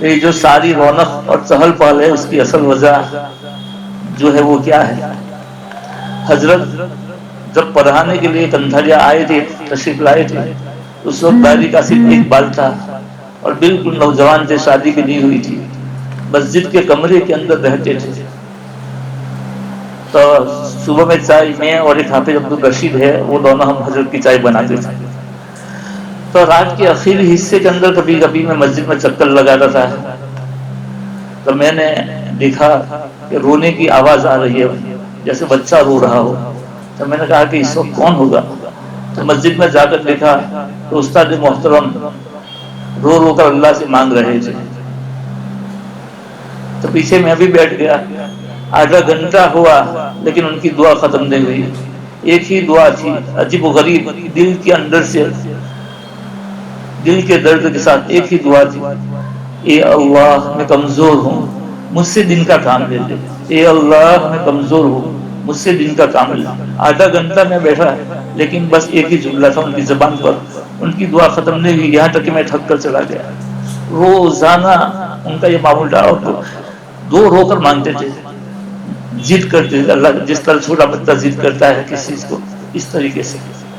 یہ جو ساری رونق اور چہل پہل ہے اس کی اصل وجہ جو ہے وہ کیا ہے؟ حضرت جب پڑھانے کے لیے کندھریا آئے تھے، تشریف لائے تھے، اس وقت داڑھی کا صرف ایک بال تھا اور بالکل نوجوان تھے، شادی بھی نہیں ہوئی تھی، مسجد کے کمرے کے اندر رہتے تھے۔ تو صبح میں چائے میں اور ایک حافظ عبدالرشید ہے، وہ دونوں ہم حضرت کی چائے بناتے تھے۔ تو رات کے آخری حصے کے اندر کبھی کبھی میں مسجد میں چکر لگاتا تھا، تو میں نے دیکھا کہ رونے کی آواز آ رہی ہے، جیسے بچہ رو رہا ہو۔ تو میں نے کہا کہ اس وقت کون ہوگا؟ تو مسجد میں جا کر دیکھا تو استاد محترم رو رو کر اللہ سے مانگ رہے تھے۔ تو پیچھے میں بھی بیٹھ گیا، آدھا گھنٹہ ہوا لیکن ان کی دعا ختم نہیں ہوئی۔ ایک ہی دعا تھی، عجیب و غریب، دل کے اندر سے، دل کے درد کے ساتھ ایک ہی دعا تھی، اے اللہ میں کمزور ہوں، مجھ سے دن کا کام لے لے۔ اے اللہ میں کمزور ہوں، مجھ سے دن کا کام لے۔ آدھا گھنٹہ میں بیٹھا لیکن بس ایک ہی جملہ تھا ان کی زبان پر، ان کی دعا ختم نہیں ہوئی، یہاں تک کہ میں تھک کر چلا گیا۔ روزانہ ان کا یہ معمول تھا، اور رو رو کر مانگتے تھے، ضد کرتے تھے، اللہ جس طرح چھوٹا بچہ ضد کرتا ہے کسی چیز کو، اس طریقے سے۔